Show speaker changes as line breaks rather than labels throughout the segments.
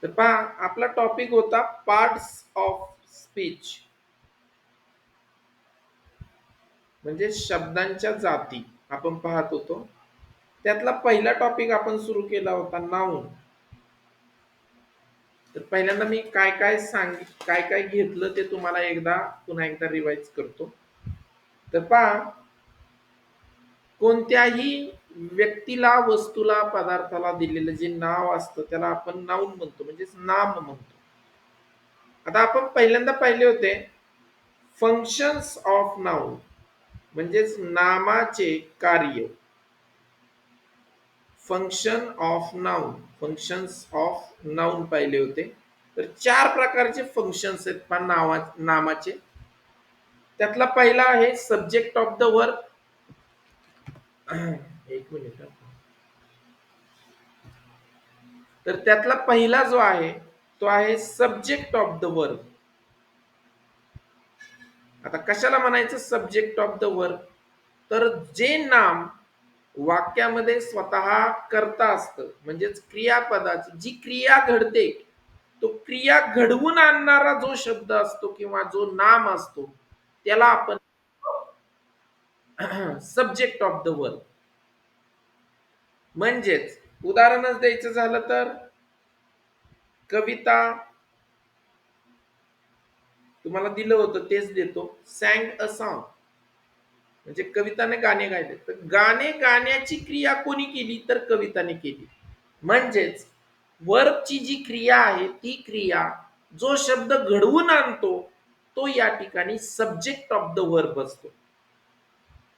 तर पहा, आपला टॉपिक होता पार्ट्स ऑफ स्पीच, म्हणजे शब्दांच्या जाती आपण पाहत होतो. त्यातला पहिला टॉपिक आपण सुरू केला होता नाऊन. तर पहिल्यांदा मी काय काय घेतलं ते तुम्हाला पुन्हा एकदा रिवाइज करतो. तर पहा, कोणत्याही व्यक्तीला, वस्तूला, पदार्थाला दिलेलं जे नाव असतं त्याला आपण नाऊन म्हणतो, म्हणजेच नाम म्हणतो. आता आपण पहिल्यांदा पाहिले होते फंक्शन्स ऑफ नाउन, म्हणजेच नामाचे कार्य. फंक्शन्स ऑफ नाउन पाहिले होते. तर 4 प्रकारचे फंक्शन्स आहेत नामाचे. त्यातला पहिला आहे सब्जेक्ट ऑफ द वर्ब. एक मिनिट. तर त्यातला पहिला जो आहे तो आहे सब्जेक्ट ऑफ द वर्ब. आता कशाला म्हणायचं सब्जेक्ट ऑफ द वर्ब? तर जे नाम वाक्यामध्ये स्वतः करता असतं, म्हणजेच क्रियापदाची जी क्रिया घडते, तो क्रिया घडवून आणणारा जो शब्द असतो किंवा जो नाम असतो त्याला आपण सब्जेक्ट ऑफ द वर्ब. म्हणजेच उदाहरणच द्यायचं झालं तर कविता, तुम्हाला दिलं होतं तेच देतो. सॅंग अ सॉन्ग, म्हणजे कविताने गाणे गायले. तर गाणे गाण्याची क्रिया कोणी केली? तर कविताने केली. म्हणजेच वर्बची जी क्रिया आहे ती क्रिया जो शब्द घडवून आणतो तो या ठिकाणी सब्जेक्ट ऑफ द वर्ब असतो.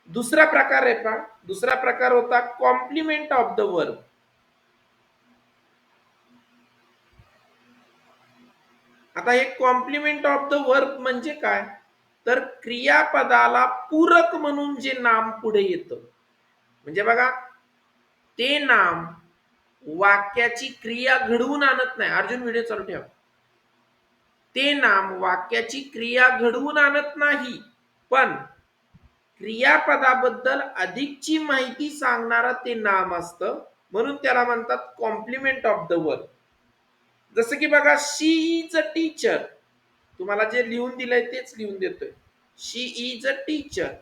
दुसरा प्रकार आहे पहा, दुसरा प्रकार होता कॉम्प्लिमेंट ऑफ द वर्ब. आता हे कॉम्प्लिमेंट ऑफ द वर्ब म्हणजे काय? तर क्रियापदाला पूरक म्हणून जे नाम पुढे येतं, म्हणजे बघा, ते नाम वाक्याची क्रिया घडवून आणत नाही. अर्जुन व्हिडिओ चालू ठेवा. ते नाम वाक्याची क्रिया घडवून आणत नाही, पण क्रियापदाबद्दल अधिकची माहिती सांगणारा ते नाम असतं, म्हणून त्याला म्हणतात कॉम्प्लिमेंट ऑफ द वर्ब. जसं की बघा, शी इज अ टीचर. तुम्हाला जे लिहून दिलंय तेच लिहून देतोय. शी इज अ टीचर,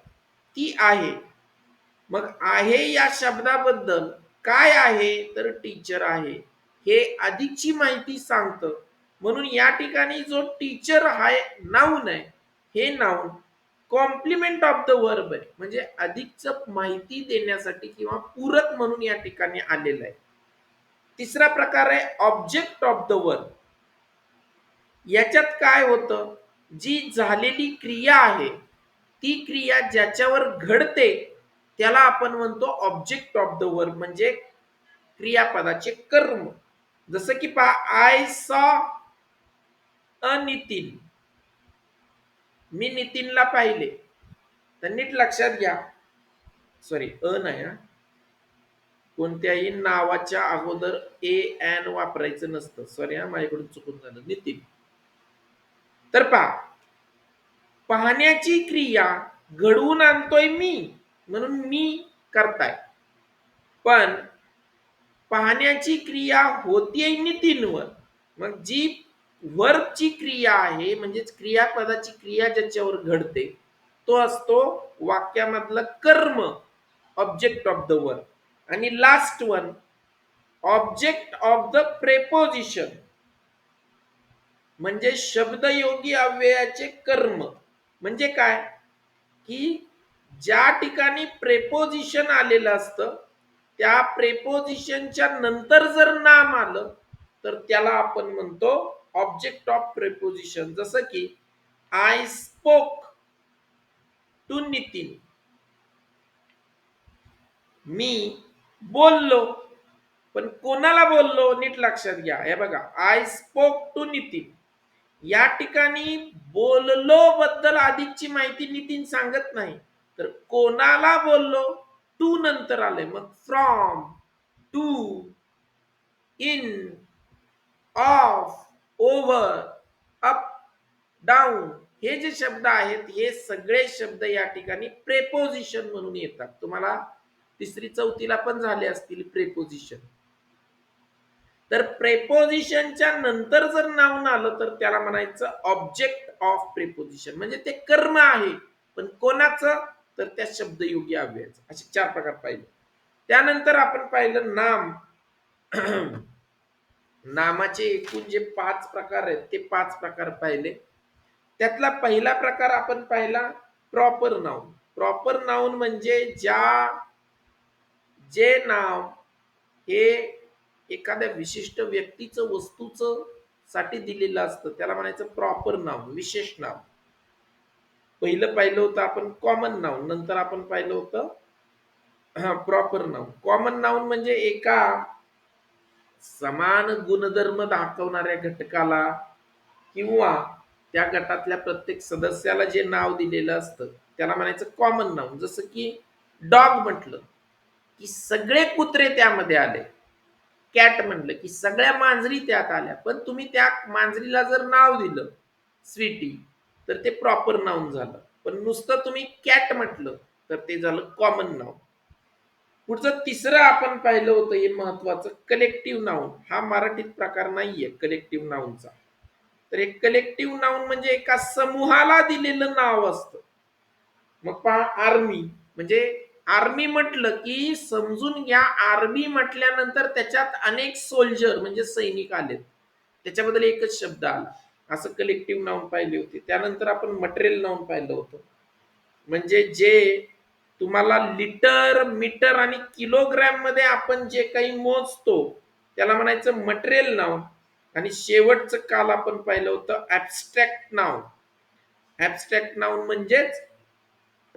ती आहे. मग आहे या शब्दाबद्दल काय आहे? तर टीचर आहे, हे अधिकची माहिती सांगतं. म्हणून या ठिकाणी जो टीचर हा नाऊन आहे, हे noun complement of the verb आहे, म्हणजे अधिकच माहिती देण्यासाठी किंवा पूरक म्हणून या ठिकाणी आलेलं आहे. तिसरा प्रकार आहे ऑब्जेक्ट ऑफ द वर्ब. याच्यात काय होतं, जी झालेली क्रिया आहे ती क्रिया ज्याच्यावर घडते त्याला आपण म्हणतो ऑब्जेक्ट ऑफ द वर्ब, म्हणजे क्रियापदाचे कर्म. जसं की पहा, आय सॉ अ नितीन. मी नितीनला पाहिले. तर नीट लक्षात घ्या, सॉरी अ नाही हा, कोणत्याही नावाच्या अगोदर ए एन वापरायचं नसतं. सॉरी हा, माझ्याकडून चुकून झालं. नितीन. तर पहा, पाहण्याची क्रिया घडवून आणतोय मी, म्हणून मी करताय, पण पाहण्याची क्रिया होतीये नितीनवर. मग जी वर्बची क्रिया आहे, म्हणजेच क्रियापदाची क्रिया ज्याच्यावर घडते तो असतो वाक्यामधलं कर्म, ऑब्जेक्ट ऑफ द वर्ब. आणि last one, object of the preposition, म्हणजे शब्दयोगी अव्ययाचे कर्म. म्हणजे काय? की ज्या ठिकाणी प्रेपोजिशन आलेलं असतं त्या प्रेपोजिशनच्या नंतर जर नाम आलं तर त्याला आपण म्हणतो ऑब्जेक्ट ऑफ प्रेपोजिशन. जसं की आय स्पोक टू नितीन, मी बोललो. पण कोणाला बोललो? नीट लक्षात घ्या. हे बघा, आय स्पोक टू नितीन, या ठिकाणी बोललो बद्दल अधिकची माहिती नितीन सांगत नाही, तर कोणाला बोललो टू नंतर आले. मग from, to, in, of, over, up, down, हे जे शब्द आहेत हे सगळे शब्द या ठिकाणी प्रेपोजिशन म्हणून येतात. तुम्हाला तिसरी चौथीला पण झाले असतील प्रेपोजिशन. तर प्रेपोजिशनच्या नंतर जर नाऊन आलं तर त्याला म्हणायचं ऑब्जेक्ट ऑफ प्रेपोजिशन, म्हणजे ते कर्म आहे, पण कोणाचं, तर त्या शब्दयोगी अव्ययाचं. असे 4 प्रकार पाहिले. त्यानंतर आपण पाहिलं नाम. नामाचे एकूण जे 5 प्रकार आहेत ते 5 प्रकार पाहिले. त्यातला पहिला प्रकार आपण पाहिला प्रॉपर नाउन. प्रॉपर नाउन म्हणजे जे नाव हे एखाद्या विशिष्ट व्यक्तीचं, वस्तूचं साठी दिलेलं असतं त्याला म्हणायचं प्रॉपर नाउन, विशेष नाव. पहिलं पाहिलं होतं आपण कॉमन नाउन, नंतर आपण पाहिलं होतं प्रॉपर नाउन. कॉमन नाउन म्हणजे एका समान गुणधर्म दाखवणाऱ्या घटकाला किंवा त्या गटातल्या प्रत्येक सदस्याला जे नाव दिलेलं असतं त्याला म्हणायचं कॉमन नाउन. जसं की डॉग म्हटलं की सगळे कुत्रे त्यामध्ये आले. कॅट म्हटलं की सगळ्या मांजरी त्यात आल्या. पण तुम्ही त्या मांजरीला जर नाव दिलं स्वीटी, तर ते प्रॉपर नाउन झालं. पण नुसतं तुम्ही कॅट म्हटलं तर ते झालं कॉमन नाउन. पुढचं तिसरं आपण पाहिलं होतं हे महत्वाचं, कलेक्टिव्ह नाउन. हा मराठीत प्रकार नाहीये कलेक्टिव्ह नाउनचा. तर एक कलेक्टिव्ह नाउन म्हणजे एका समूहाला दिलेलं नाव असतं. मग पहा आर्मी, म्हणजे आर्मी म्हटलं की समजून घ्या, आर्मी म्हटल्यानंतर त्याच्यात अनेक सोल्जर म्हणजे सैनिक आलेत, त्याच्याबद्दल एकच शब्द आला. असं कलेक्टिव्ह नाउन पाहिले होते. त्यानंतर आपण मटेरियल नाउन पाहिलं होतं, म्हणजे जे तुम्हाला लिटर, मीटर आणि किलोग्रॅम मध्ये आपण जे काही मोजतो त्याला म्हणायचं मटेरियल नाउन. आणि शेवटचं काल आपण पाहिलं होतं ऍबस्ट्रॅक्ट नाउन. ऍबस्ट्रॅक्ट नाउन म्हणजेच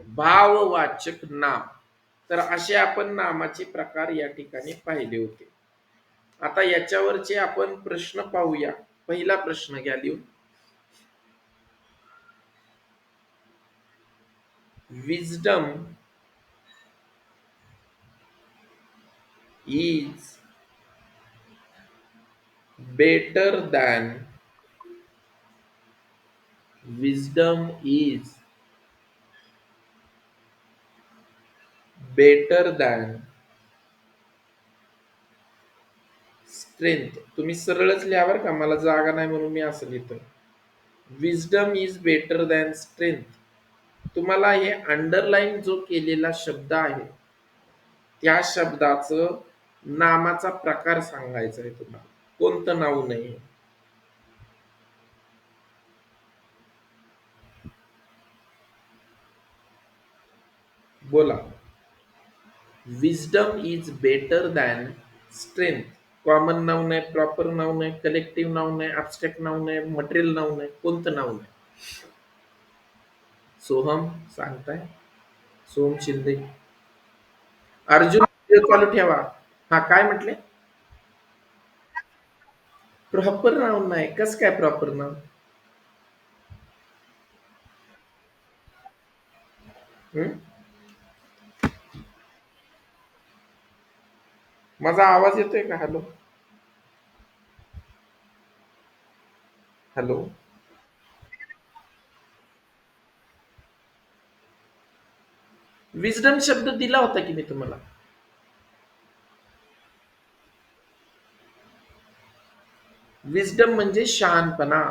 भाववाचक नाम. तर असे आपण नामाचे प्रकार या ठिकाणी पाहिले होते. आता याच्यावरचे आपण प्रश्न पाहूया. पहिला प्रश्न घ्या लिहून. Wisdom is better than, wisdom is better than strength. तुम्ही सरळच लिहा बरं का, मला जागा नाही म्हणून मी असं लिहितो. Wisdom is better than strength. तुम्हाला हे अंडरलाईन जो केलेला शब्द आहे त्या शब्दाचं नामाचा प्रकार सांगायचा आहे तुम्हाला, कोणतं नाव नाही. बोला. Wisdom is better than strength. Common noun आहे, प्रॉपर नाउन आहे, कलेक्टिव्ह नाउन आहे, ऍबस्ट्रॅक्ट नाउन आहे, मटेरियल नाउन आहे, कोणतं नाउन आहे? सोहम सांगताय? सोहम शिंदे. अर्जुन व्हिडिओ चालू ठेवा. हा काय म्हटले? प्रॉपर नाउन नाही. कसं काय प्रॉपर नाउन? हम्म? माझा आवाज येतोय का? Hello hello. विजडम शब्द दिला होता की मी तुम्हाला. विजडम म्हणजे शहाणपणा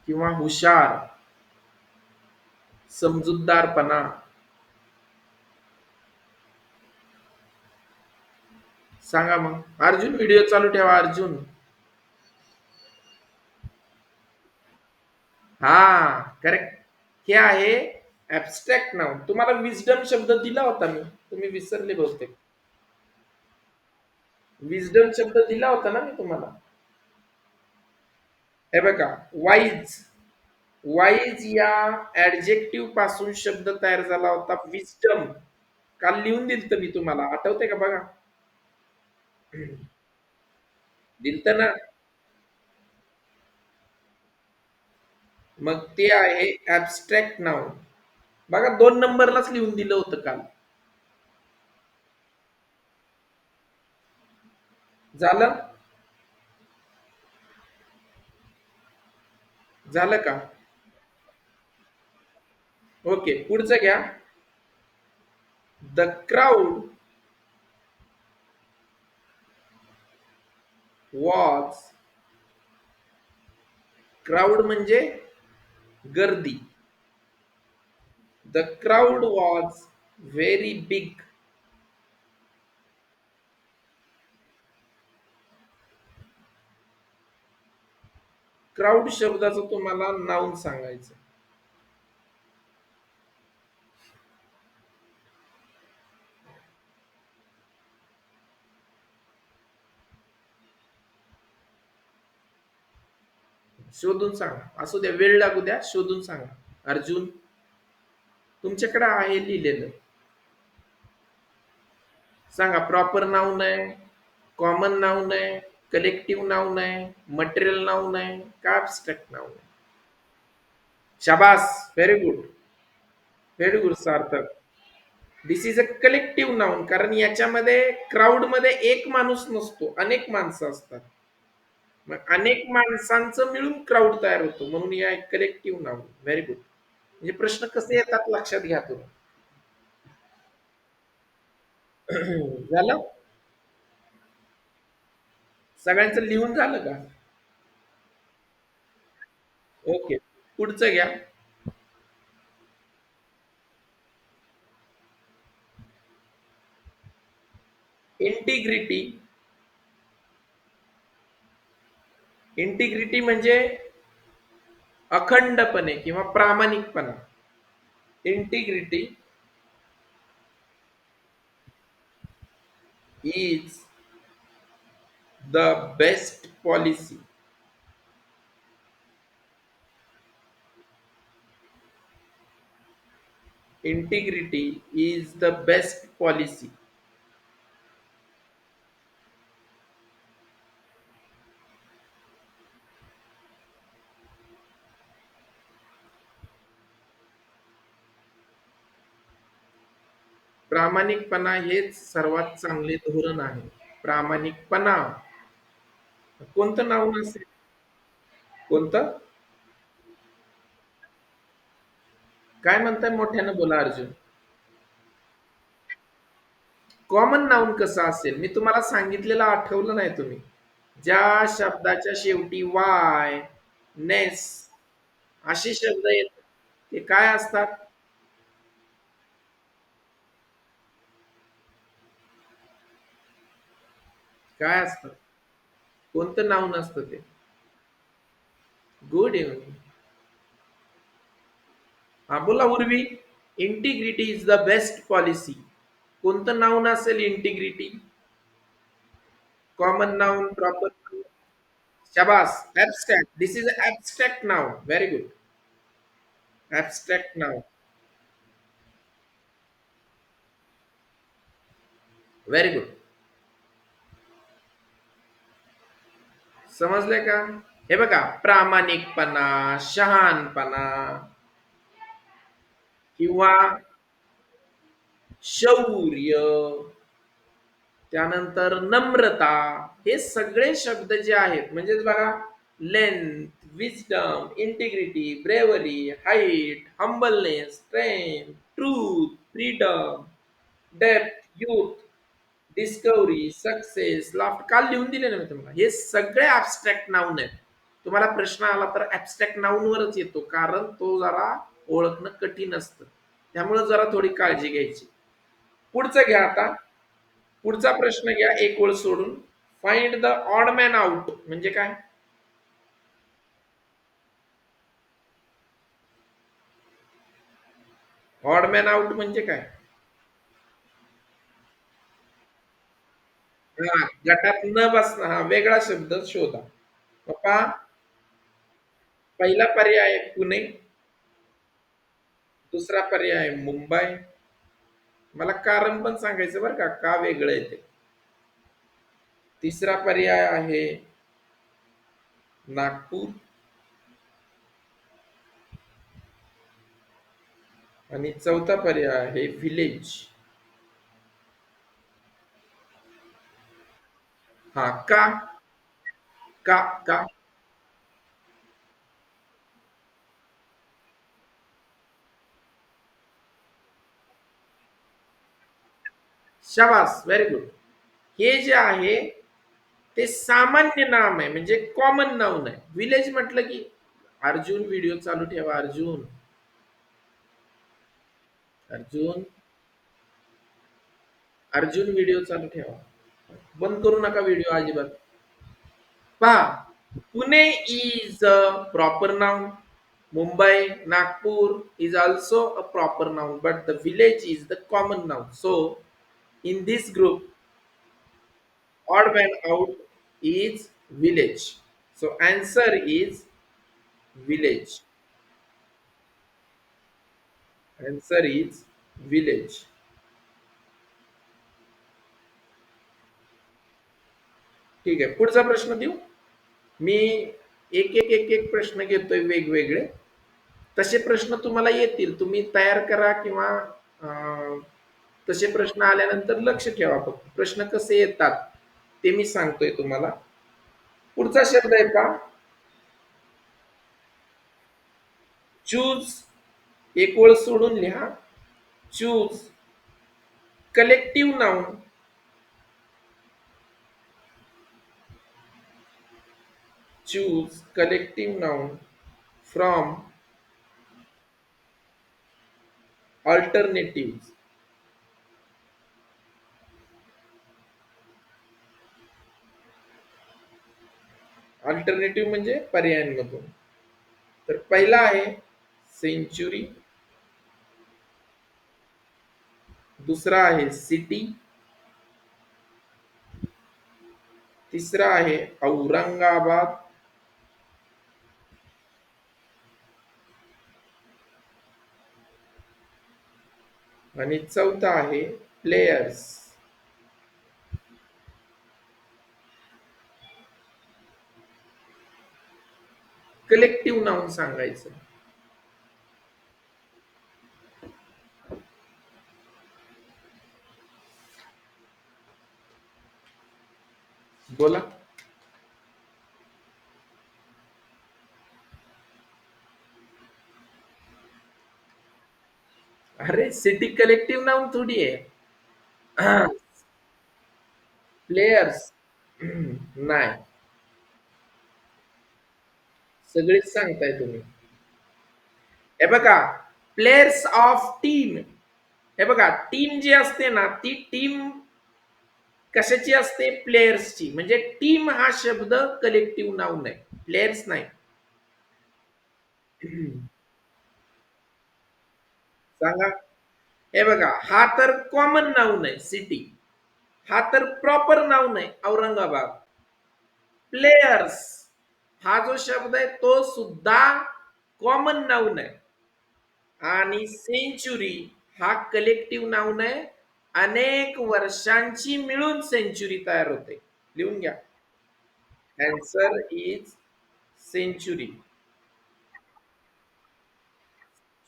किंवा हुशार, समजूतदारपणा. सांगा मग. अर्जुन व्हिडिओ चालू ठेवा. अर्जुन. हा, करेक्ट. हे आहे ऍबस्ट्रॅक्ट नाउन. तुम्हाला विजडम शब्द दिला होता मी, तुम्ही विसरले बहुतेक. विजडम शब्द दिला होता ना मी तुम्हाला. हे बघा, वाईज. वाईज या ऍडजेक्टिव्ह पासून शब्द तयार झाला होता विजडम. काल लिहून दिलत मी तुम्हाला, आठवते का बघा. दिलत ना. मग ते आहे ऍबस्ट्रॅक्ट नाउन. बघा 2 नंबरलाच लिहून दिलं होतं काल. झालं. झालं का? ओके, पुढचं घ्या. द क्राऊड वॉज, क्राऊड म्हणजे गर्दी. The crowd was very big. Crowd शब्दाचं तुम्हाला नाऊन सांगायचं. शोधून सांगा, असू द्या वेळ लागू द्या, शोधून सांगा. अर्जुन, तुमच्याकडे आहे लिहिलेलं, सांगा. प्रॉपर नाऊन आहे, कॉमन नाऊन आहे, कलेक्टिव्ह नाऊन आहे, मटेरियल नाऊन आहे, का ऍब्स्ट्रॅक्ट नाऊन आहे? शाबास, very good, very good Sarthak. This is a collective noun, कारण याच्यामध्ये क्राऊड मध्ये एक माणूस नसतो, अनेक माणसं असतात. मग अनेक माणसांचं मिळून क्राऊड तयार होतो, म्हणून या कलेक्टिव्ह नाऊन. Very good. म्हणजे प्रश्न कसे येतात लक्षात घ्या तुम्ही. झालं? सगळ्यांचं लिहून झालं का? ओके, पुढचं घ्या. इंटिग्रिटी. इंटिग्रिटी म्हणजे अखंडपणे किंवा प्रामाणिकपणा. Integrity is the best policy. Integrity is the best policy. प्रामाणिकपणा हेच सर्वात चांगले धोरण आहे. प्रामाणिकपणा. कोणतं नाव असेल? कोणतं? काय म्हणताय? मोठ्यानं बोला अर्जुन. कॉमन नाऊन कसं असेल? मी तुम्हाला सांगितलेलं आठवलं नाही तुम्ही? ज्या शब्दाच्या शेवटी वाय, नेस असे शब्द येतात, ते काय असतात? काय असतं? कोणतं नाऊन असतं ते? Good evening. हा बोला Urvi. Integrity is the best policy. कोणतं नाऊन असेल integrity? Common noun, proper noun. शाबास. Abstract. This is abstract noun. Very good. Abstract noun. Very good. समजले का? हे बघा, प्रामाणिकपणा, शहाणपणा किंवा शौर्य, त्यानंतर नम्रता, हे सगळे शब्द जे आहेत, म्हणजेच बघा, length, wisdom, integrity, bravery, height, humbleness, strength, truth, freedom, depth, youth, discovery, success, लाफ्ट, काल लिहून दिले ना मी तुम्हाला. हे सगळे ऍबस्ट्रॅक्ट नाऊन आहेत. तुम्हाला प्रश्न आला तर ऍबस्ट्रॅक्ट नाऊन वरच येतो, कारण तो जरा ओळखणं कठीण असतं. त्यामुळे जरा थोडी काळजी घ्यायची. पुढचं घ्या आता. पुढचा प्रश्न घ्या, एक ओळ सोडून. Find the odd man out म्हणजे काय? ऑड मॅन आउट म्हणजे काय? हा, गटात न बसणं, हा वेगळा शब्द शोधा. पप्पा, पहिला पर्याय पुणे, दुसरा पर्याय मुंबई. मला कारण पण सांगायचं बरं का, का वेगळं आहे ते. तिसरा पर्याय आहे नागपूर आणि चौथा पर्याय आहे विलेज. हा, का? का? का? शाबास, व्हेरी गुड. हे जे आहे ते सामान्य नाम आहे, म्हणजे कॉमन नाव नाही. विलेज म्हटलं की अर्जुन, व्हिडिओ चालू ठेवा. अर्जुन, अर्जुन, अर्जुन, व्हिडिओ चालू ठेवा. बंद करू नका व्हिडिओ अजिबात. पहा, Pune is a proper noun. Mumbai, Nagpur is also a proper noun, but the village is the common noun. So, in this group, odd man out is village. So, answer is village. Answer is village. ठीक आहे, पुढचा प्रश्न देऊ. मी एक प्रश्न घेतोय वेगवेगळे. तसे प्रश्न तुम्हाला येतील, तुम्ही तयार करा किंवा तसे प्रश्न आल्यानंतर लक्ष ठेवा. फक्त प्रश्न कसे येतात ते मी सांगतोय तुम्हाला. पुढचा शब्द आहे का, चूज. एक ओळ सोडून लिहा. Choose collective noun. Choose collective noun from alternative. Alternative म्हणजे पर्यायांमधून. तर पहिला आहे सेंचुरी, दुसरा आहे सिटी, तिसरा आहे औरंगाबाद, आणि चौथा आहे प्लेयर्स. कलेक्टिव्ह नाउन सांगायचं. बोला. अरे सिटी कलेक्टिव्ह नाउन थोडी आहे. प्लेयर्स नाही. सगळेच सांगताय तुम्ही. हे बघा, प्लेयर्स ऑफ टीम. हे बघा, टीम जी असते ना, ती टीम कशाची असते, प्लेयर्सची. म्हणजे टीम हा शब्द कलेक्टिव्ह नाउन आहे, प्लेयर्स नाही. सांगा. हे बघा, हा तर कॉमन नाउन आहे सिटी. हा तर प्रॉपर नाउन आहे औरंगाबाद. प्लेयर्स हा जो शब्द आहे तो सुद्धा कॉमन नाउन आहे. आणि सेंचुरी हा कलेक्टिव्ह नाउन आहे. अनेक वर्षांची मिळून सेंचुरी तयार होते. लिहून घ्या. Answer is century.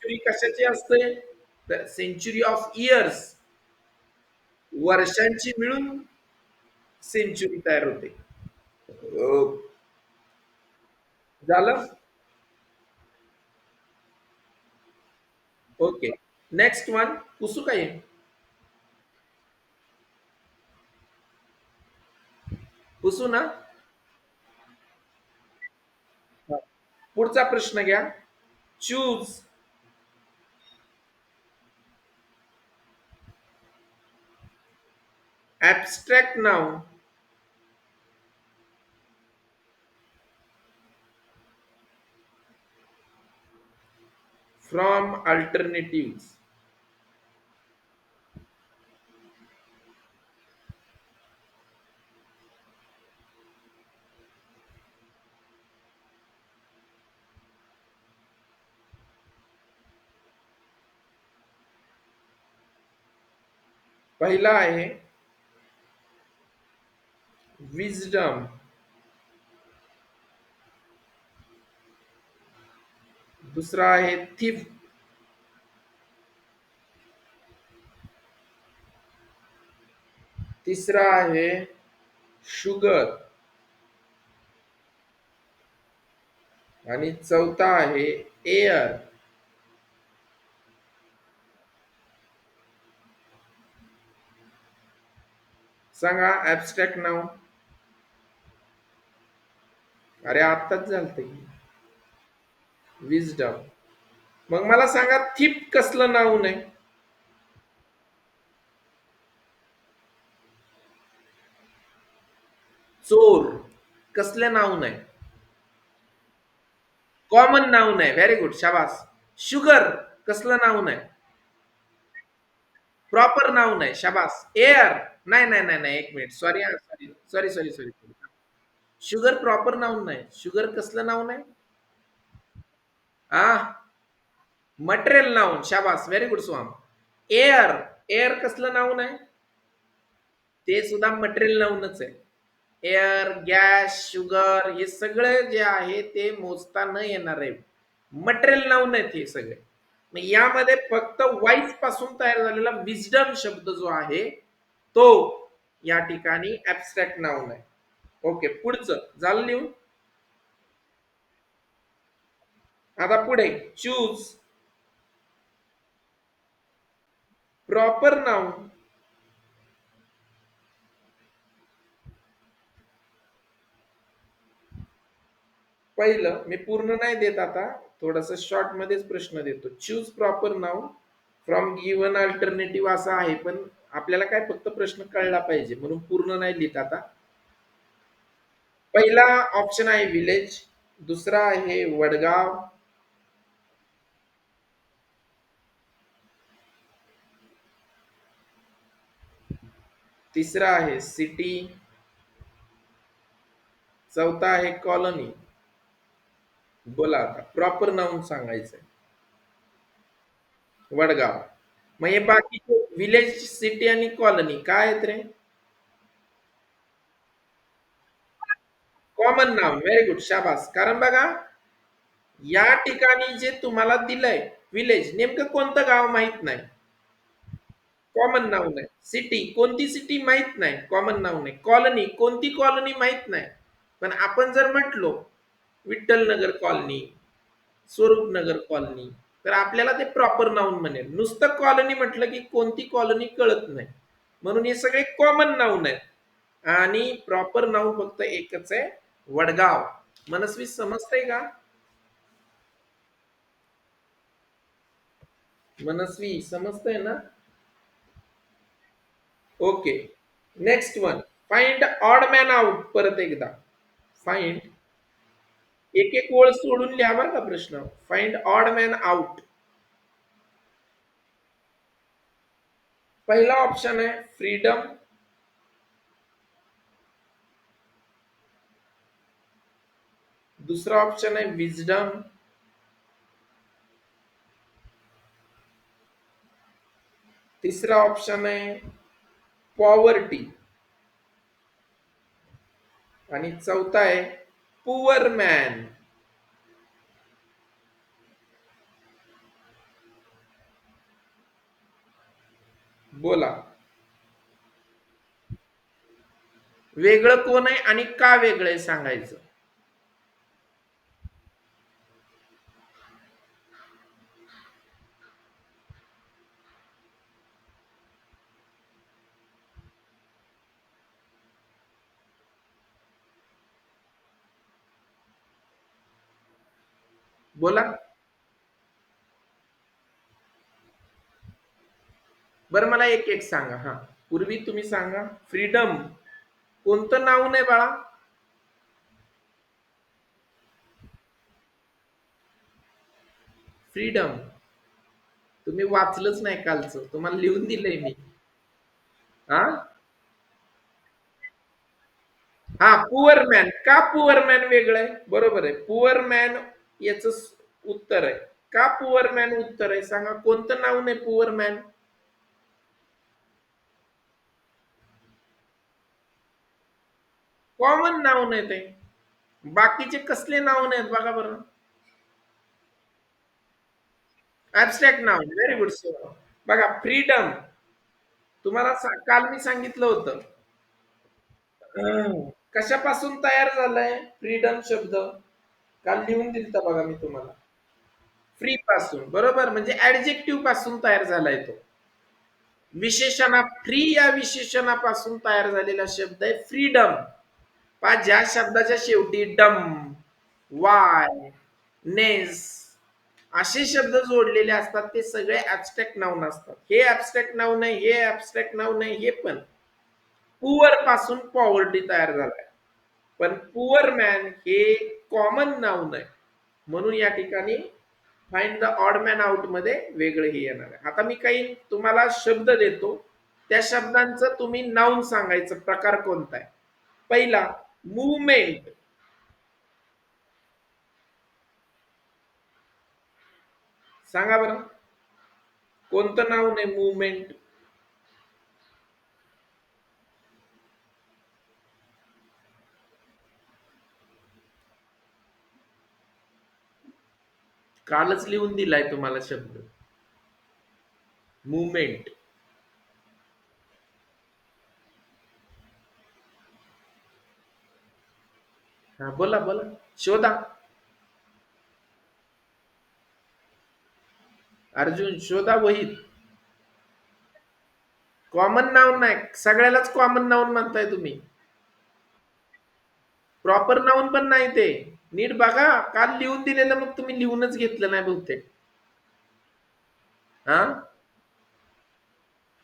सेंचुरी कशाची असते, तर सेंचुरी ऑफ इयर्स, वर्षांची मिळून सेंचुरी तयार होते. झालं. Okay, next one. पुसू काय, पुसू ना. पुढचा प्रश्न घ्या. Choose abstract noun from alternative. पहिला आहे विजडम, दुसरा आहे थिफ, तिसरा आहे शुगर, आणि चौथा आहे एअर. सांगा ऍबस्ट्रॅक्ट नाउन. अरे आत्ताच झालत की विजडम. मग मला सांगा थिप कसलं नाव नाही? चोर कसले नाव नाही? कॉमन नाव नाही. व्हेरी गुड, शाबास. शुगर कसलं नाव नाही? प्रॉपर नाव नाही. शाबास. एअर नाही नाही नाही नाही, एक minute, sorry sorry sorry sorry sorry. Sugar proper नाव नाही. शुगर कसलं नाव नाही? आ मटेरियल नाऊन. शाबास, व्हेरी गुड स्वाम. एअर एअर कसलं नाव नाही? ते सुद्धा मटेरियल नाऊनच आहे. एअर, गॅस, शुगर हे सगळे जे आहे ते मोजता न येणार आहे. मटेरियल नाऊन आहेत हे सगळे. मग यामध्ये फक्त वाईस पासून तयार झालेला विजडम शब्द जो आहे तो या ठिकाणी ऍबस्ट्रॅक्ट नाऊन आहे. ओके, पुढचं झालं लिहून. आता पुढे चूज प्रॉपर नाउन. पहिलं मी पूर्ण नाही देत आता, थोडस शॉर्ट मध्येच प्रश्न देतो. Choose proper noun from given alternative असं आहे, पण आपल्याला काय फक्त प्रश्न कळला पाहिजे म्हणून पूर्ण नाही लिहित आता. पहिला ऑप्शन आहे विलेज, दुसरा आहे वडगाव, तिसरा आहे सिटी, चौथा आहे कॉलनी. बोला आता प्रॉपर नाउन सांगायचंय. वडगाव. मग हे बाकीचे विलेज, सिटी आणि कॉलनी काय आहेत रे? Common noun. व्हेरी गुड, शाबास. कारण बघा या ठिकाणी जे तुम्हाला दिलंय विलेज, नेमकं कोणतं गाव माहित नाही, कॉमन नाउन आहे. सिटी, कोणती सिटी माहित नाही, कॉमन नाउन आहे. कॉलनी, कोणती कॉलनी माहित नाही. पण आपण जर म्हटलो विठ्ठल नगर कॉलनी, स्वरूप नगर कॉलनी, तर आपल्याला ते प्रॉपर नाउन म्हणेल. नुसतं कॉलनी म्हटलं की कोणती कॉलनी कळत नाही. म्हणून हे सगळे कॉमन नाउन आहेत आणि प्रॉपर नाउन फक्त एकच आहे, वडगाव. मनस्वी समजतंय का? मनस्वी समजतंय ना? Okay, next one. Find odd man out. परत एकदा फाइंड, एक एक ओळ सोडून लिहा बरं का प्रश्न. Find odd man out. पहिला ऑप्शन आहे फ्रीडम, दुसरा ऑप्शन आहे विजडम, तिसरा ऑप्शन आहे पॉवर्टी आणि चौथा आहे पुअर मॅन. बोला वेगळं कोण आहे आणि का वेगळं आहे सांगायचं. बोला. बरं मला एक एक सांगा. हा, पूर्वी तुम्ही सांगा. फ्रीडम कोणतं नाव नाही बाळा? फ्रीडम तुम्ही वाचलंच नाही कालचं, तुम्हाला लिहून दिलंय मी. हा हा, पुअर मॅन. का पुअर मॅन वेगळं आहे? बरोबर आहे, पुअर मॅन याच उत्तर आहे. का पुअर मॅन उत्तर आहे सांगा. कोणतं नाव नाही पुअर मॅन? कॉमन नाव नाही ते. बाकीचे कसले नाव नाहीत बघा बरं. ऍबस्ट्रॅक्ट नाव. Very good sir. बघा फ्रीडम, तुम्हाला काल मी सांगितलं होतं कशापासून तयार झालाय फ्रीडम शब्द. काल लिहून दिलता बघा मी तुम्हाला. फ्री पासून, बरोबर, म्हणजे ऍडजेक्टिव्ह पासून तयार झालाय तो. विशेषणा फ्री या विशेषणापासून तयार झालेला शब्द आहे फ्रीडम. पहा ज्या शब्दाच्या शेवटी डम, वाय, नेस असे शब्द जोडलेले असतात ते सगळे ऍबस्ट्रॅक्ट नाउन असतात. हे ऍबस्ट्रॅक्ट नाउन आहे, हे ऍबस्ट्रॅक्ट नाउन आहे, हे पण पुअर पासून पॉवर्टी तयार झालाय. पण पुअर मॅन हे कॉमन नाउन आहे. म्हणून या ठिकाणी find the odd man out मध्ये वेगळं हे येणार आहे. आता मी काही तुम्हाला शब्द देतो, त्या शब्दांचं तुम्ही नाउन सांगायचं प्रकार कोणता आहे. पहिला मूवमेंट. सांगा बरं कोणतं नाउन आहे मूवमेंट. कालच लिहून दिलाय तुम्हाला शब्द मूवमेंट. हा बोला बोला, शोधा. अर्जुन शोधा वहीत. कॉमन नाउन नाही, सगळ्यालाच कॉमन नाउन म्हणताय तुम्ही. प्रॉपर नाउन पण नाही ते. नीट बघा, काल लिहून दिलेलं मग तुम्ही लिहूनच घेतलं नाही बहुतेक. हा,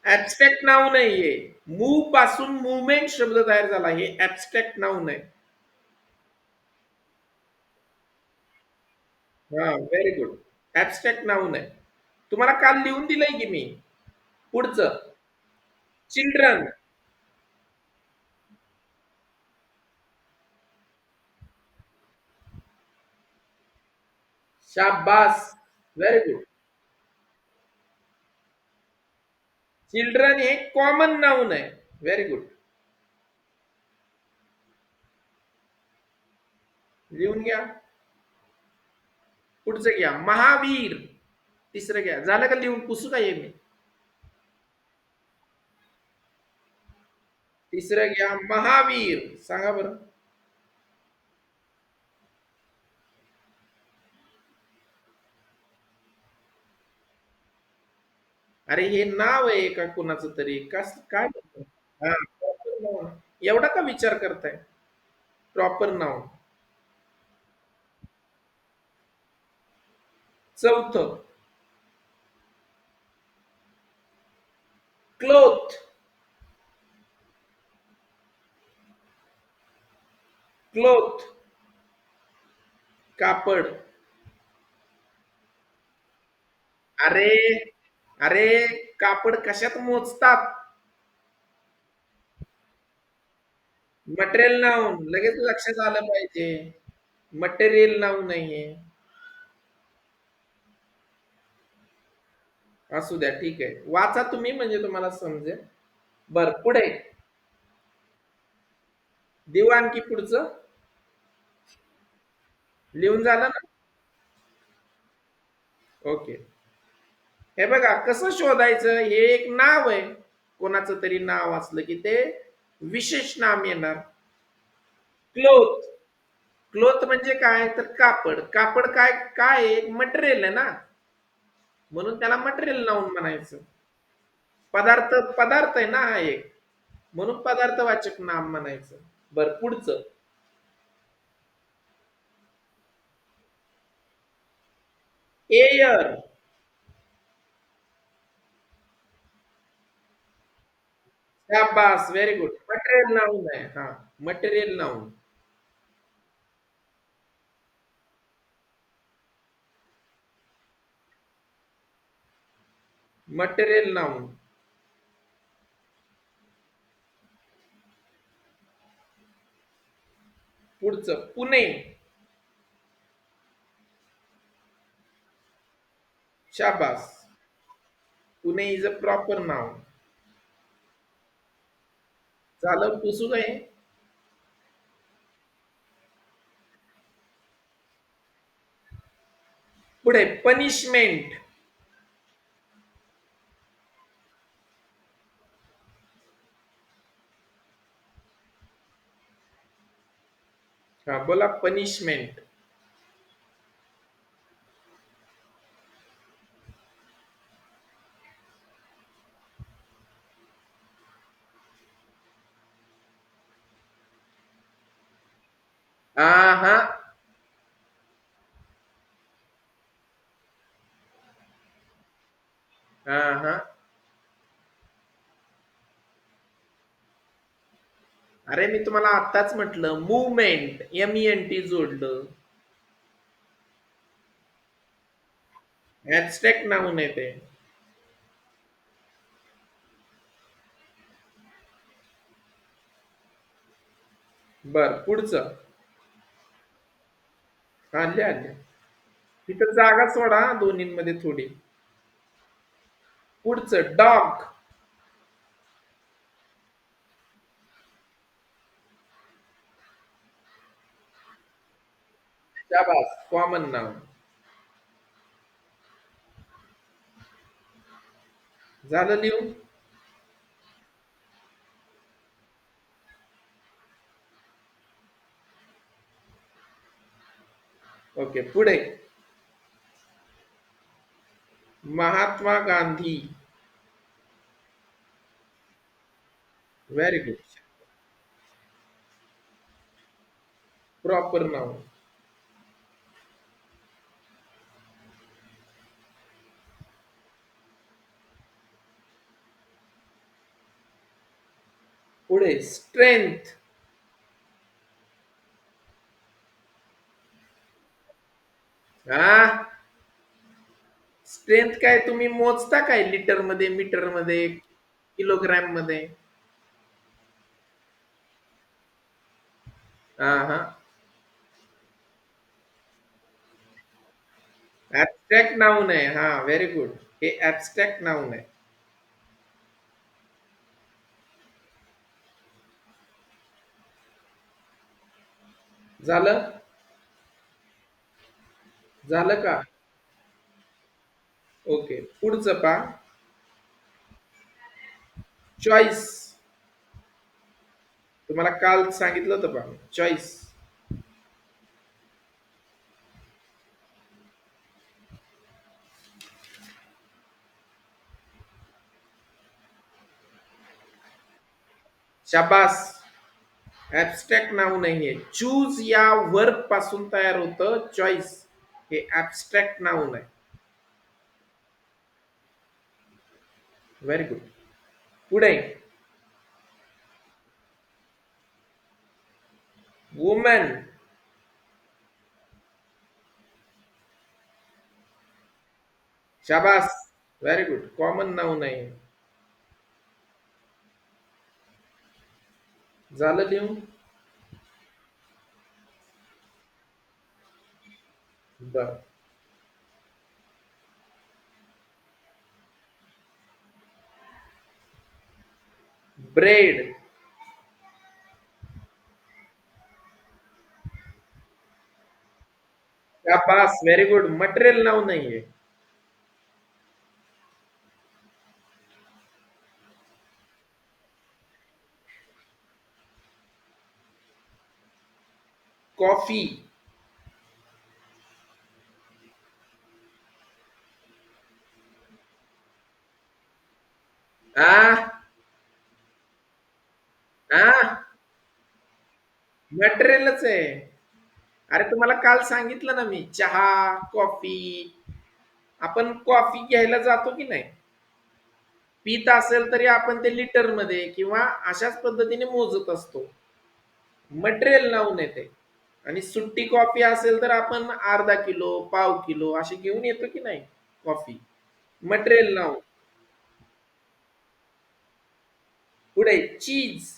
ऍबस्ट्रॅक्ट नाउन आहे हे. मूव पासून मुवमेंट शब्द तयार झाला, हे ऍबस्ट्रॅक्ट नाउन आहे. हा व्हेरी गुड. ऍबस्ट्रॅक्ट नाउन आहे. तुम्हाला काल लिहून दिलंय की मी. पुढचं चिल्ड्रन. शाबास, व्हेरी गुड. चिल्ड्रन हे कॉमन नाउन आहे. Very good. लिहून घ्या. पुढचं घ्या महावीर. तिसरं घ्या. झालं का लिहून, पुसू का हे मी. तिसरं घ्या महावीर. सांगा बरं. अरे हे नाव आहे का कुणाचं तरी, कस काय बोलताय? हा, proper noun. एवढा का विचार करताय. Proper noun. चौथं क्लोथ. क्लोथ कापड. अरे अरे, कापड कशात मोजतात. मटेरियल नाउन लगेच लक्षात आलं पाहिजे. मटेरियल नाउन नाहीये. असू द्या, ठीक आहे, वाचा तुम्ही म्हणजे तुम्हाला समजेल. बर पुढे देऊ आणखी पुढचं. लिहून झालं ना. ओके. हे बघा कसं शोधायचं. हे एक नाव आहे, कोणाचं तरी नाव असलं की ते विशेष नाम येणार. क्लोथ. क्लोथ म्हणजे काय तर कापड. कापड काय काय एक मटेरियल आहे ना, म्हणून त्याला मटेरियल नाउन म्हणायचं. पदार्थ पदार्थ आहे ना हा एक, म्हणून पदार्थवाचक नाम म्हणायचं. बर पुढचं एयर. शाबास, व्हेरी गुड. मटेरियल नाउन आहे हा. Material noun. Material noun. पुढचं पुणे. शाबास. Pune is a proper noun. झालं, पुसू काय. पुढे पनिशमेंट. हा बोला पनिशमेंट. हा हा. अरे मी तुम्हाला आत्ताच म्हटलं मुवमेंट, MENT जोडलं. ऍबस्ट्रॅक्ट नाऊन आहे ते. बर पुढचं. हा लिहा लिहा. तिथं जागा सोडा दोन्हींमध्ये थोडी. पुढचं डॉग. शाबास, कॉमन नाऊन. झालं लिहून. ओके पुढे. Mahatma Gandhi. Very good. Proper noun. पुढे स्ट्रेंथ. हा. स्ट्रेंथ काय तुम्ही मोजता काय लिटर मध्ये, मीटर मध्ये, किलोग्रॅम मध्ये? हा हा. ऍबस्ट्रॅक्ट नाऊन आहे. हा व्हेरी गुड. हे ऍबस्ट्रॅक्ट नाऊन आहे. झालं. झालं का? ओके पुढचं पा. चॉईस. तुम्हाला काल सांगितलं होतं पा चॉईस. शाबास. ऍबस्ट्रॅक्ट नाऊन आहे. चूज या वर्ब पासून तयार होतं चॉईस. हे ऍबस्ट्रॅक्ट नाऊन आहे. Very good. पुढे वुमन. शाबास. Very good. कॉमन नाऊन आहे. झालं लिहून. बर. ब्रेड. शाबास. Very good. मटेरियल नाव नाहीये. कॉफी. आ आ मटेरियलच आहे. अरे तुम्हाला काल सांगितलं ना मी चहा, कॉफी. आपण कॉफी घ्यायला जातो की नाही, पीत असेल तरी आपण ते लिटर मध्ये किंवा अशाच पद्धतीने मोजत असतो. मटेरियल नाऊन येते. आणि सुट्टी कॉफी असेल तर आपण अर्धा किलो, पाव किलो असे घेऊन येतो की नाही कॉफी. Material noun. पुढे चीज.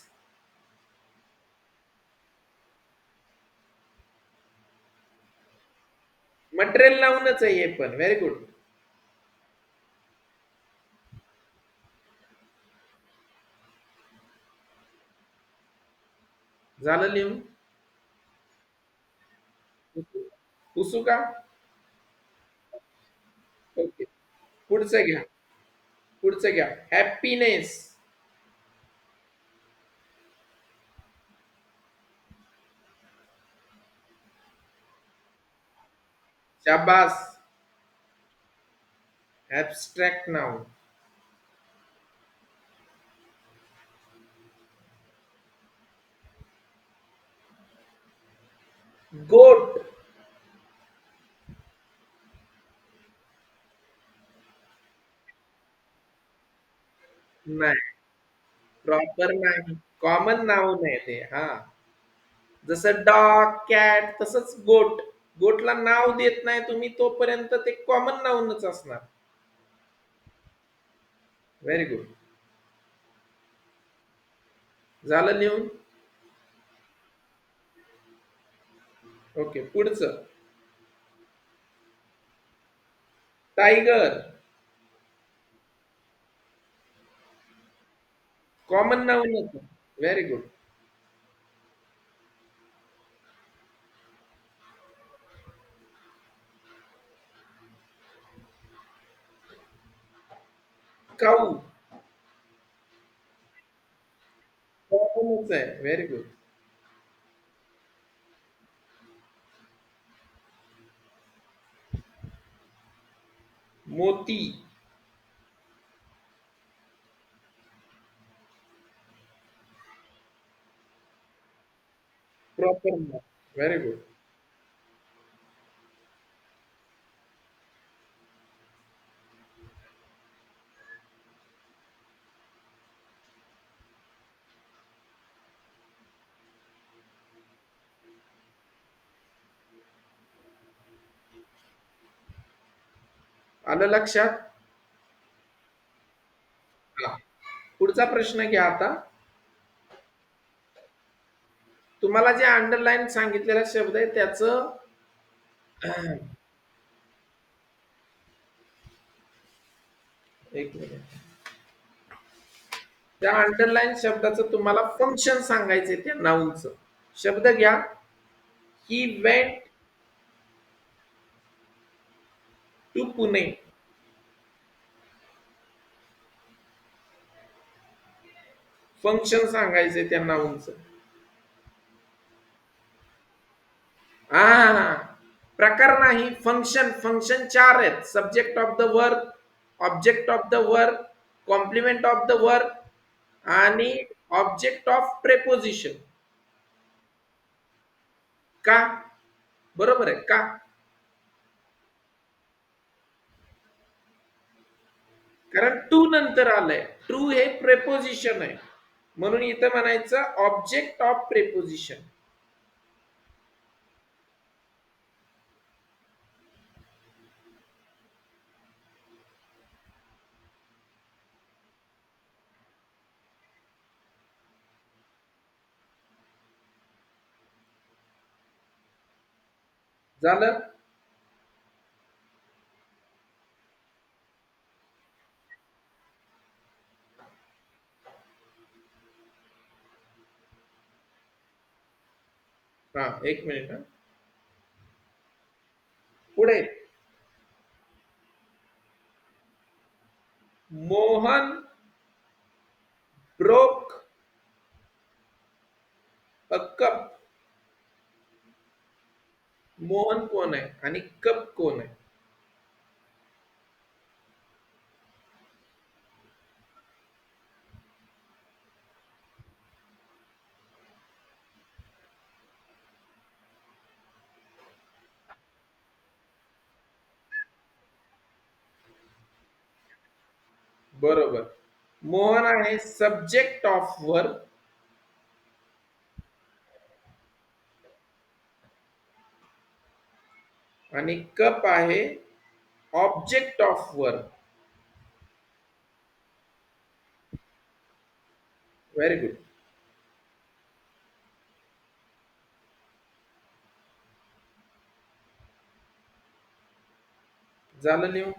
मटेरियल नाऊनच आहे हे पण. Very good. झालं लिहून. पुसू का? ओके पुढचं घ्या. पुढचं घ्या. हॅपीनेस. शाबास. Abstract noun. गोट. नाही, प्रॉपर नाही. कॉमन नाव नाही ते. हा. जसं डॉग, कॅट तसंच गोट. गोटला नाव देत नाही तुम्ही तोपर्यंत ते कॉमन नाऊनच असणार. Very good. झालं लिहून? ओके. पुढचं. टायगर. कॉमन नाऊनच. Very good. काऊ. कॉमनच आहे. Very good. मोती. प्रॉपर नाव. Very good. आलं लक्षात? हा. पुढचा प्रश्न घ्या आता. तुम्हाला जे अंडरलाईन सांगितलेला शब्द आहे त्याचं एक मिनिट. त्या अंडरलाईन शब्दाचं तुम्हाला फंक्शन सांगायचंय त्या नाऊनचं. शब्द घ्या. He went to Pune. Function सांगायचंय त्या नाऊनचं. हा. प्रकार नाही. फंक्शन. फंक्शन चार आहेत. Subject of the work, object of the work, complement of the work आणि ऑब्जेक्ट ऑफ प्रेपोजिशन. का? बरोबर आहे का? कारण टू नंतर आलंय. टू हे प्रेपोजिशन आहे. म्हणून इथं म्हणायचं ऑब्जेक्ट ऑफ प्रेपोजिशन. झालं? हा. एक मिनिट. पुढे. Mohan broke a cup. Mohan कोण आहे आणि कप कोण आहे? बरोबर. मोहन आहे सब्जेक्ट ऑफ वर्क आणि कप आहे object of work. Very good. झालं लिहून?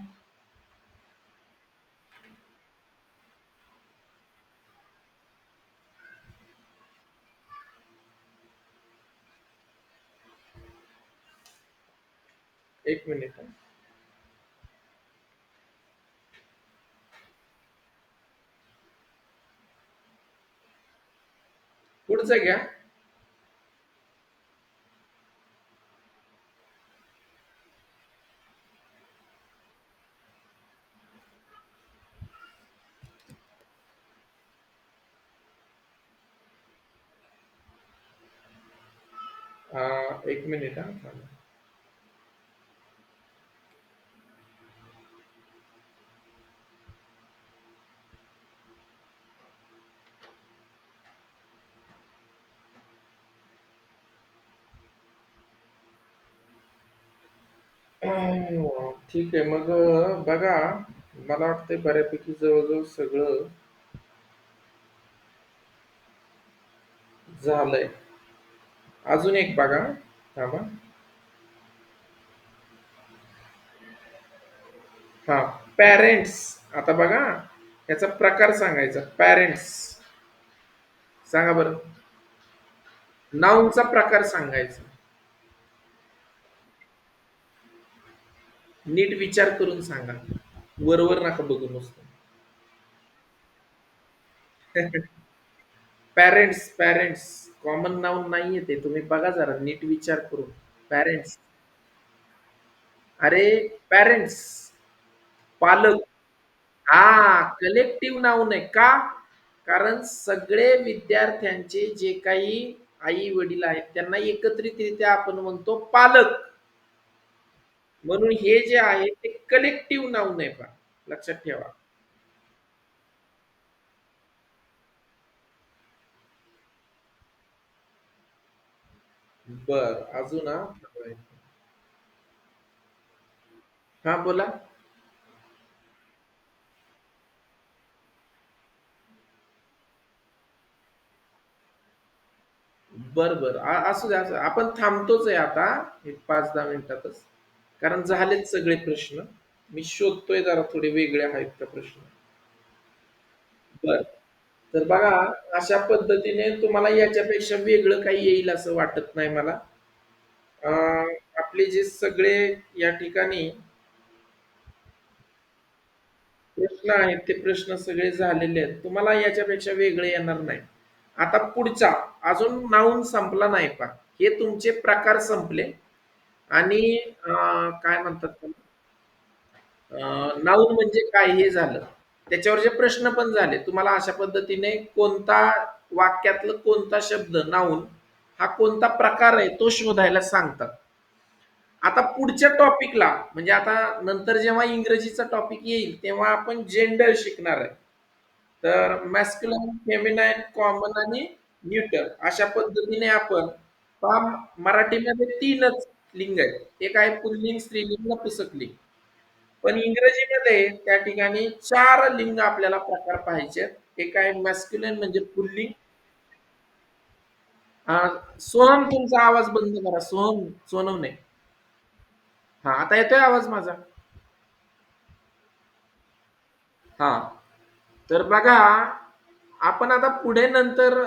एक मिनिट. पुढचं घ्या. एक मिनिट. हा. ठीक आहे. मग बघा, मला वाटतंय बऱ्यापैकी जवळजवळ सगळं झालंय. अजून एक बघा, थांबा. हा, पॅरेंट्स. आता बघा, याचा प्रकार सांगायचा. पॅरेंट्स सांगा बरं. नाऊनचा प्रकार सांगायचा. नीट विचार करून सांगा. वरवर नका बघू नुसतं. पॅरेंट्स, पॅरेंट्स कॉमन नाऊन नाहीये ते. तुम्ही बघा जरा नीट विचार करून. पॅरेंट्स. अरे, पॅरेंट्स पालक. हा, कलेक्टिव्ह नाऊन आहे का? कारण सगळे विद्यार्थ्यांचे जे काही आई वडील आहेत त्यांना एकत्रितरित्या आपण म्हणतो पालक. म्हणून हे जे आहे ते कलेक्टिव्ह नाऊन आहे पहा. लक्षात ठेवा. बर, अजून हा बोला. बर बर, असू द्या, आपण थांबतोच आहे आता एक 5-10 मिनिटातच. कारण झालेच सगळे प्रश्न. मी शोधतोय जरा थोडे वेगळे आहेत का प्रश्न. बर, तर बघा, अशा पद्धतीने तुम्हाला याच्यापेक्षा वेगळं काही येईल असं वाटत नाही मला. आपले जे सगळे या ठिकाणी प्रश्न आहेत ते प्रश्न सगळे झालेले आहेत. तुम्हाला याच्यापेक्षा वेगळे येणार नाही. आता पुढचा अजून नाऊन संपला नाही पा. हे तुमचे प्रकार संपले. आणि काय म्हणतात त्याला, नाऊन म्हणजे काय हे झालं. त्याच्यावरचे प्रश्न पण झाले. तुम्हाला अशा पद्धतीने कोणता वाक्यातलं कोणता शब्द नाऊन हा कोणता प्रकार आहे तो शोधायला सांगतात. आता पुढच्या टॉपिकला म्हणजे आता नंतर जेव्हा इंग्रजीचा टॉपिक येईल तेव्हा आपण जेंडर शिकणार आहे. तर मॅस्क्युलाइन, फेमिनाईन, कॉमन आणि न्यूटर अशा पद्धतीने आपण पहा, मराठीमध्ये 3च लिंग आहेत. एक आहे पुल्लिंग, स्त्रीलिंग, नपुंसकलिंग. पण इंग्रजीमध्ये त्या ठिकाणी 4 लिंग आपल्याला प्रकार पाहायचे. एक आहे मॅस्क्युलाइन म्हणजे पुल्लिंग. सोहम, तुमचा आवाज बंद करा. सोहम, सोनम नाही. हा, आता येतोय आवाज माझा? हा, तर बघा, आपण आता पुढे नंतर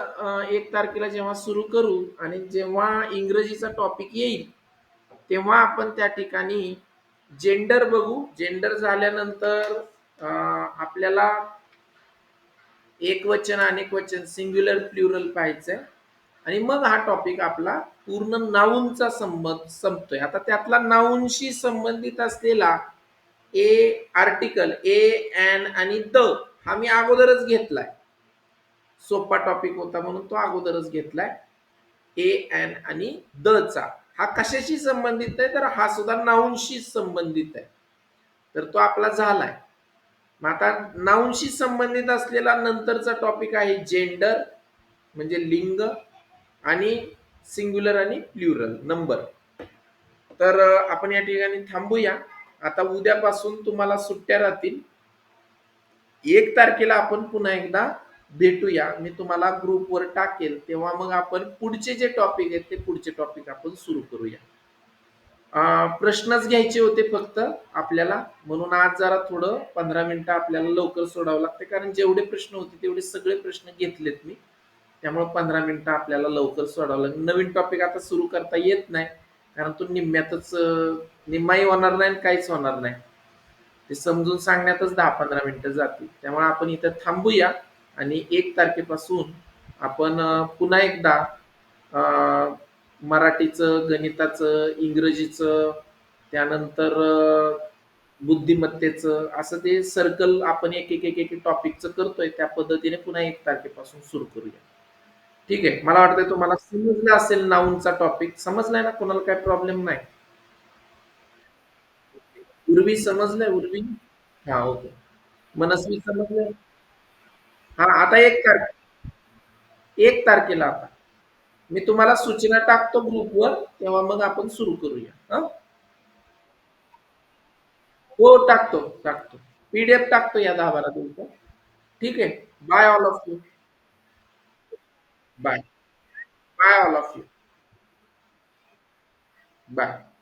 1 तारखेला जेव्हा सुरू करू आणि जेव्हा इंग्रजीचा टॉपिक येईल तेव्हा आपण त्या ठिकाणी जेंडर बघू. जेंडर झाल्यानंतर आपल्याला एक वचन, अनेक वचन, सिंग्युलर, प्लुरल पाहायचंय. आणि मग हा टॉपिक आपला पूर्ण नाऊनचा संबंध संपतोय. आता त्यातला नाऊनशी संबंधित असलेला ए आर्टिकल ए, एन आणि द हा मी अगोदरच घेतलाय. सोपा टॉपिक होता म्हणून तो अगोदरच घेतलाय. ए, एन आणि द चा हा कशाशी संबंधित आहे, तर हा सुद्धा नाऊनशी संबंधित आहे. तर तो आपला झालाय. मग आता नाऊनशी संबंधित असलेला नंतरचा टॉपिक आहे जेंडर म्हणजे लिंग आणि सिंग्युलर आणि प्लुरल नंबर. तर आपण या ठिकाणी थांबूया. आता उद्यापासून तुम्हाला सुट्ट्या राहतील. 1 तारखेला आपण पुन्हा एकदा भेटूया. मी तुम्हाला ग्रुपवर टाकेल तेव्हा मग आपण पुढचे जे टॉपिक आहेत ते पुढचे टॉपिक आपण सुरू करूया. प्रश्नच घ्यायचे होते फक्त आपल्याला, म्हणून आज जरा थोडं 15 मिनिटं आपल्याला लवकर सोडावं लागते. कारण जेवढे प्रश्न होते तेवढे सगळे प्रश्न घेतलेत मी. त्यामुळे 15 मिनिटं आपल्याला लवकर सोडावं लागेल. नवीन टॉपिक आता सुरू करता येत नाही कारण तो निम्म्यातच निम्माही होणार नाही, काहीच होणार नाही. ते समजून सांगण्यातच 10-15 मिनिटं जातील. त्यामुळे आपण इथं थांबूया आणि 1 तारखेपासून आपण पुन्हा एकदा मराठीचं, गणिताचं, इंग्रजीचं, त्यानंतर बुद्धिमत्तेचं असं ते सर्कल आपण एक टॉपिकचं करतोय त्या पद्धतीने पुन्हा 1 तारखेपासून सुरू करूया. ठीक आहे. मला वाटतंय तुम्हाला समजलं असेल नाऊनचा टॉपिक. समजलाय ना? कोणाला काही प्रॉब्लेम नाही? उर्वी समजलंय? उर्वी? हा, ओके. मनस्वी समजलंय? हा, आता 1 तारखेला आता मी तुम्हाला सूचना टाकतो ग्रुपवर तेव्हा मग आपण सुरू करूया. हा, हो, टाकतो, टाकतो. पीडीएफ टाकतो या 10-12 दिवसात. ठीक आहे. Bye all of you. Bye. Bye all of you. Bye.